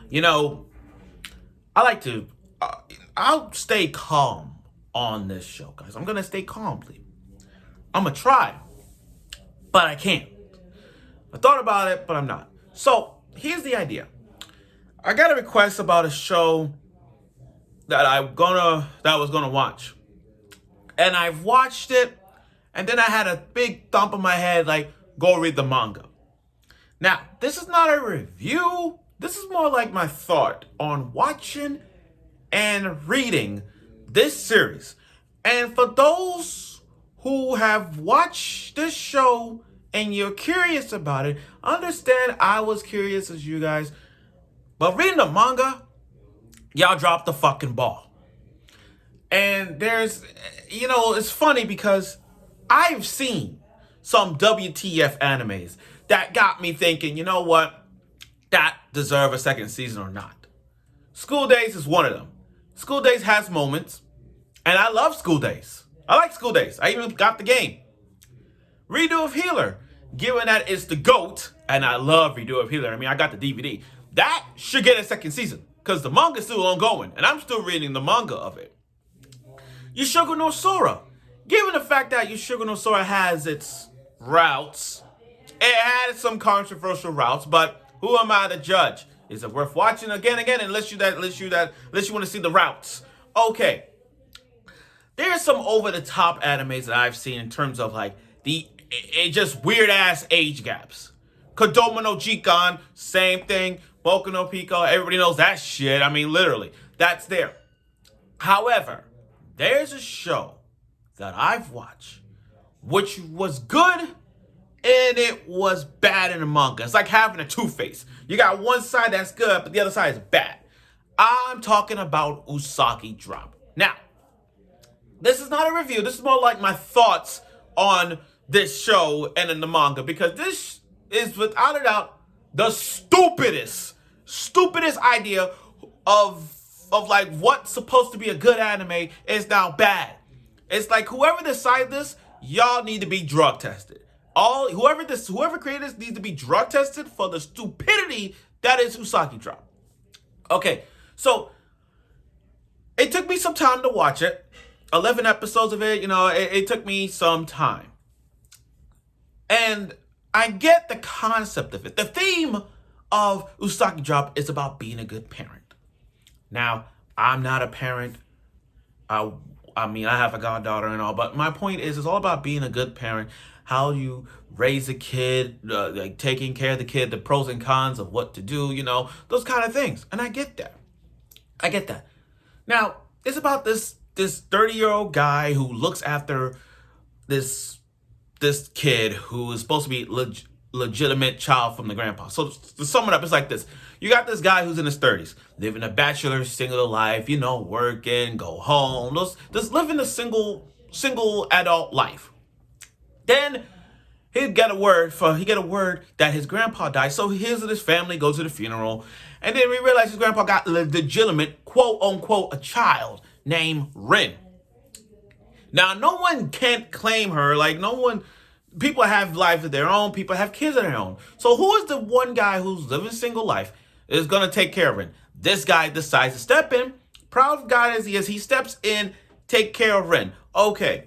You know, I like to, I'll stay calm on this show, guys. I'm going to stay calm, please. I'm going to try, but I can't. I thought about it, but I'm not. So here's the idea. I got a request about a show that I was gonna watch, and I've watched it, and then I had a big thump in my head, like, go read the manga. Now, this is not a review. This is more like my thought on watching and reading this series. And for those who have watched this show and you're curious about it, understand I was curious as you guys. But reading the manga, y'all dropped the fucking ball. And it's funny because I've seen some WTF animes that got me thinking, you know what, that deserve a second season or not. School Days is one of them. School Days has moments, and I love School Days. I like School Days. I even got the game. Redo of Healer, given that it's the GOAT, and I love Redo of Healer. I mean, I got the DVD. That should get a second season, because the manga's still ongoing, and I'm still reading the manga of it. Yushoku no Sora, given the fact that Yushoku no Sora has its routes, it had some controversial routes, but who am I to judge? Is it worth watching again, unless you want to see the routes? Okay. There's some over-the-top animes that I've seen in terms of like just weird-ass age gaps. Kodomo no Jikan, same thing. Boku no Pico, everybody knows that shit. I mean, literally, that's there. However, there's a show that I've watched which was good and it was bad in the manga. It's like having a two-face. You got one side that's good, but the other side is bad. I'm talking about Usagi Drop. Now, this is not a review. This is more like my thoughts on this show and in the manga, because this is without a doubt the stupidest idea of like what's supposed to be a good anime is now bad. It's like whoever decided this, y'all need to be drug tested. Whoever created this needs to be drug tested for the stupidity that is Usagi Drop. Okay, so it took me some time to watch it. 11 episodes of it, it took me some time. And I get the concept of it. The theme of Usagi Drop is about being a good parent. Now, I'm not a parent. I have a goddaughter and all, but my point is, it's all about being a good parent. How you raise a kid, like taking care of the kid, the pros and cons of what to do, those kind of things. And I get that. Now, it's about this 30-year-old guy who looks after this kid who is supposed to be legitimate child from the grandpa. So to sum it up, it's like this. You got this guy who's in his 30s, living a bachelor single life, working, go home, just living a single adult life. Then he get a word that his grandpa died. So his family goes to the funeral, and then we realize his grandpa got legitimate, quote unquote, a child named Rin. Now, no one can't claim her. People have lives of their own. People have kids of their own. So who is the one guy who's living single life is going to take care of Rin? This guy decides to step in. Proud guy as he is, he steps in, take care of Rin. Okay.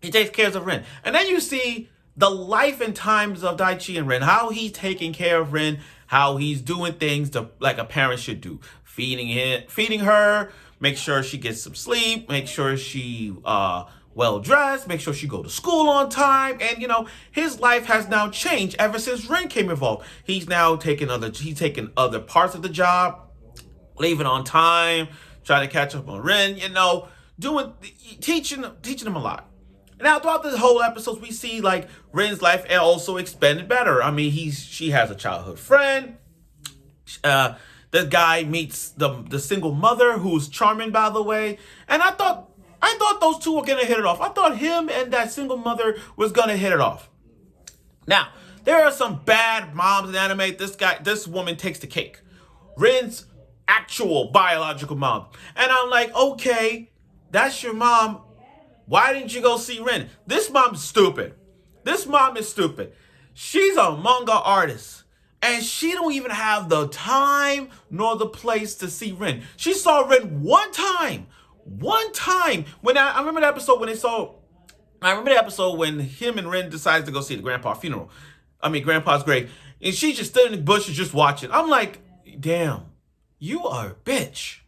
He takes care of Rin. And then you see the life and times of Daichi and Rin, how he's taking care of Rin, how he's doing things like a parent should do. Feeding her, make sure she gets some sleep, make sure she well-dressed, make sure she go to school on time. And, his life has now changed ever since Rin came involved. He's now taking other parts of the job, leaving on time, trying to catch up on Rin, teaching him a lot. Now, throughout the whole episodes, we see like Rin's life also expanded better. I mean, she has a childhood friend. The guy meets the single mother, who's charming, by the way. And I thought those two were gonna hit it off. I thought him and that single mother was gonna hit it off. Now, there are some bad moms in anime. This woman takes the cake. Rin's actual biological mom. And I'm like, okay, that's your mom. Why didn't you go see Rin? This mom is stupid. She's a manga artist. And she don't even have the time nor the place to see Rin. She saw Rin one time. One time. When I remember the episode when they saw... I remember the episode when him and Rin decides to go see the grandpa's funeral. Grandpa's grave. And she just stood in the bushes just watching. I'm like, damn, you are a bitch.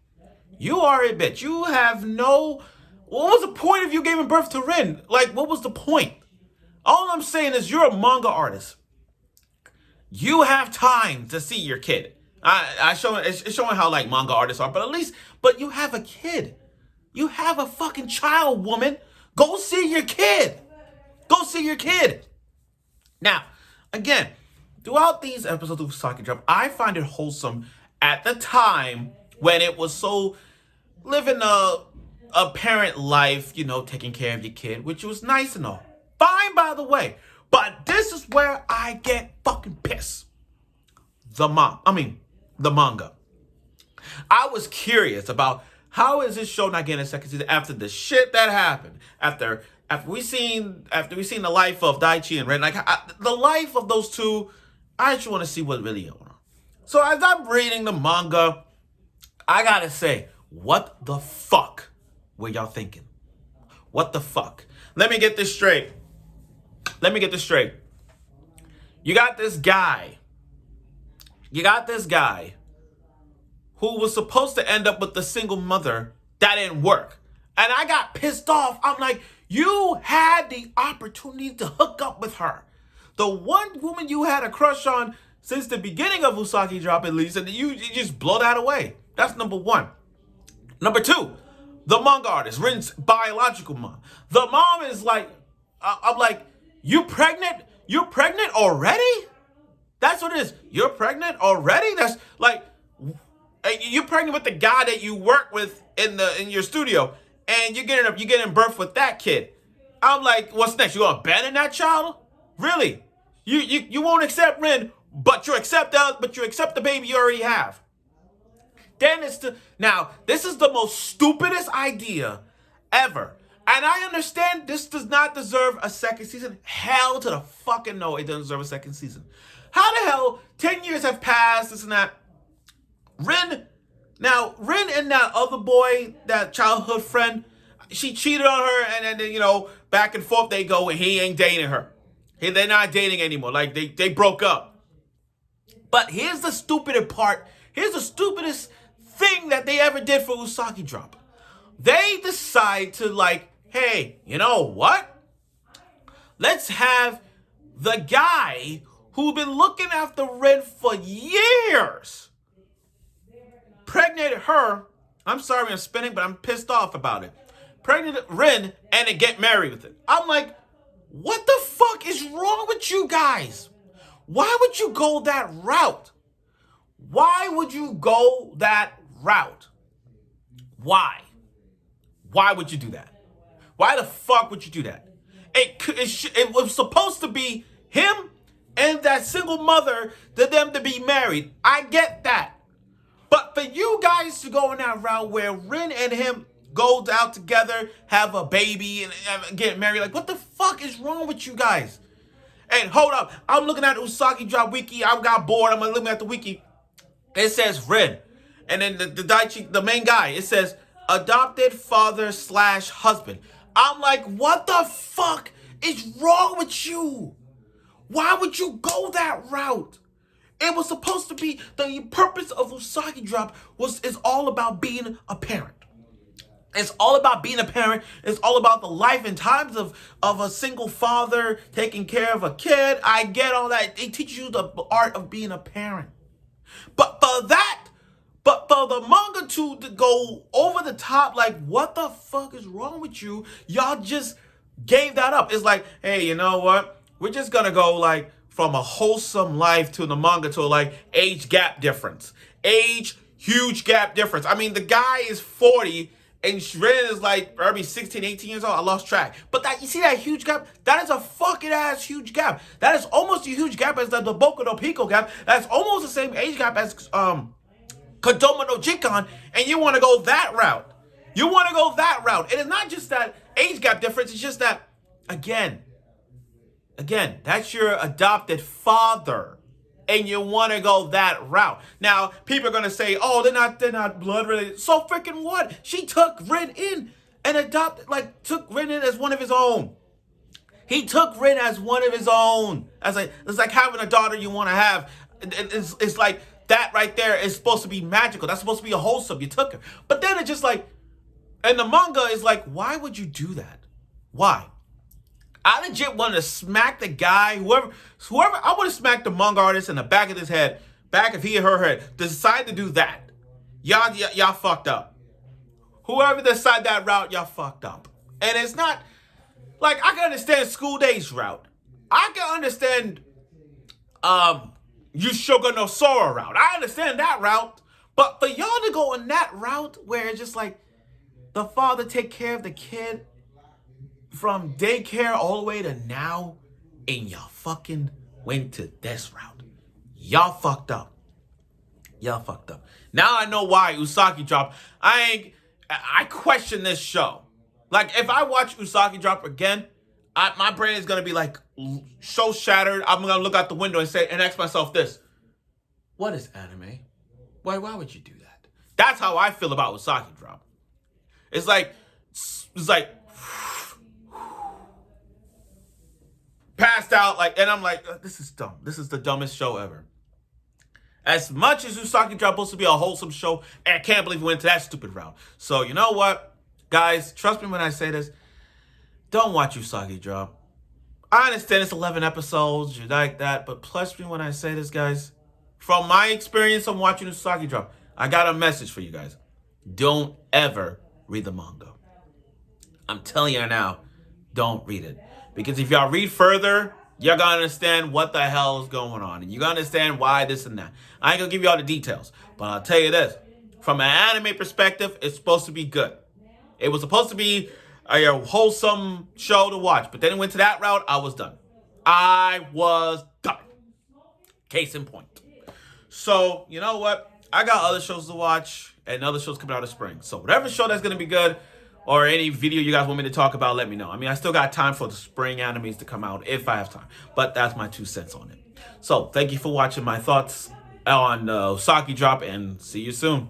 You are a bitch. You have no... What was the point of you giving birth to Rin? Like, what was the point? All I'm saying is you're a manga artist. You have time to see your kid. It's showing how like manga artists are, but you have a kid. You have a fucking child, woman. Go see your kid. Go see your kid. Now, again, throughout these episodes of Usagi Drop, I find it wholesome at the time when it was so living a parent life, taking care of your kid, which was nice and all. Fine, by the way. But this is where I get fucking pissed. The manga. I was curious about how is this show not getting a second season after the shit that happened. After we seen the life of Daichi and Ren, the life of those two, I just want to see what really going on. So as I'm reading the manga, I gotta say, what the fuck were y'all thinking? What the fuck? Let me get this straight. You got this guy who was supposed to end up with the single mother. That didn't work. And I got pissed off. I'm like, you had the opportunity to hook up with her. The one woman you had a crush on since the beginning of Usagi Drop, at least, and you just blow that away. That's number one. Number two, the manga artist, Rin's biological mom. The mom is like, I'm like, you pregnant? You're pregnant already? That's what it is. You're pregnant already? That's like, you're pregnant with the guy that you work with in your studio, and you're getting birth with that kid. I'm like, what's next? You gonna abandon that child? Really? You won't accept Rin, but you accept the baby you already have. Then now this is the most stupidest idea ever. And I understand this does not deserve a second season. Hell to the fucking no, it doesn't deserve a second season. How the hell 10 years have passed, this and that. Rin and that other boy, that childhood friend, she cheated on her, and then, back and forth they go, and he ain't dating her. They're not dating anymore. Like, they broke up. But here's the stupidest part. Here's the stupidest thing that they ever did for Usagi Drop. They decide to, like, hey, you know what? Let's have the guy who's been looking after Rin for years pregnant her. I'm sorry I'm spinning, but I'm pissed off about it. Pregnant Rin and then get married with it. I'm like, what the fuck is wrong with you guys? Why would you go that route? Why would you go that route? Why? Why would you do that? Why the fuck would you do that? It was supposed to be him and that single mother, to them to be married. I get that. But for you guys to go in that route where Rin and him go out together, have a baby, and get married, like, what the fuck is wrong with you guys? And hold up, I'm looking at the Usagi Drop wiki. I got bored. I'm looking at the wiki. It says Rin, and then the Daichi, the main guy, it says adopted father / husband. I'm like, what the fuck is wrong with you? Why would you go that route? It was supposed to be, the purpose of Usagi Drop is all about being a parent. It's all about being a parent. It's all about the life and times of a single father taking care of a kid. I get all that. They teach you the art of being a parent. But for the manga to go over the top, like, what the fuck is wrong with you? Y'all just gave that up. It's like, hey, you know what? We're just gonna go, like, from a wholesome life to the manga to, like, age gap difference. Huge gap difference. I mean, the guy is 40 and Rin is like maybe 16, 18 years old. I lost track. But you see that huge gap? That is a fucking ass huge gap. That is almost a huge gap as the Boku no Pico gap. That's almost the same age gap as Kodomo no Jikan. And you want to go that route. You want to go that route. It is not just that age gap difference. It's just that, again, that's your adopted father. and you want to go that route. Now, people are going to say, oh, they're not blood related. So freaking what? She took Rin in and took Rin in as one of his own. He took Rin as one of his own. It's like having a daughter you want to have. It's like that right there is supposed to be magical. That's supposed to be a wholesome. You took her. But then it's just like, and the manga is like, why would you do that? Why? I legit wanted to smack the guy, whoever, I would have smacked the manga artist in the back of his head, back if he or her head, decide to do that. Y'all fucked up. Whoever decided that route, y'all fucked up. And it's not, like, I can understand School Days route. I can understand, Yushoga no Sora route. I understand that route. But for y'all to go on that route where it's just like, the father take care of the kid from daycare all the way to now, and y'all fucking went to this route. Y'all fucked up. Y'all fucked up. Now I know why Usagi dropped. I question this show. Like, if I watch Usagi drop again, my brain is gonna be like so shattered. I'm gonna look out the window and ask myself this: what is anime? Why would you do that? That's how I feel about Usagi drop. It's like passed out, like, and I'm like, this is dumb. This is the dumbest show ever. As much as Usagi Drop supposed to be a wholesome show, and I can't believe we went to that stupid route. So you know what, guys, trust me when I say this. Don't watch Usagi Drop. I understand it's 11 episodes, you like that, but trust me when I say this, guys. From my experience of watching Usagi Drop, I got a message for you guys. Don't ever read the manga. I'm telling you now, don't read it. Because if y'all read further, you're going to understand what the hell is going on. And you're going to understand why this and that. I ain't going to give you all the details. But I'll tell you this. From an anime perspective, it's supposed to be good. It was supposed to be a wholesome show to watch. But then it went to that route, I was done. I was done. Case in point. So, you know what? I got other shows to watch. And other shows coming out of spring. So whatever show that's going to be good, or any video you guys want me to talk about, let me know. I mean, I still got time for the spring animes to come out if I have time. But that's my 2 cents on it. So thank you for watching my thoughts on Usagi Drop, and see you soon.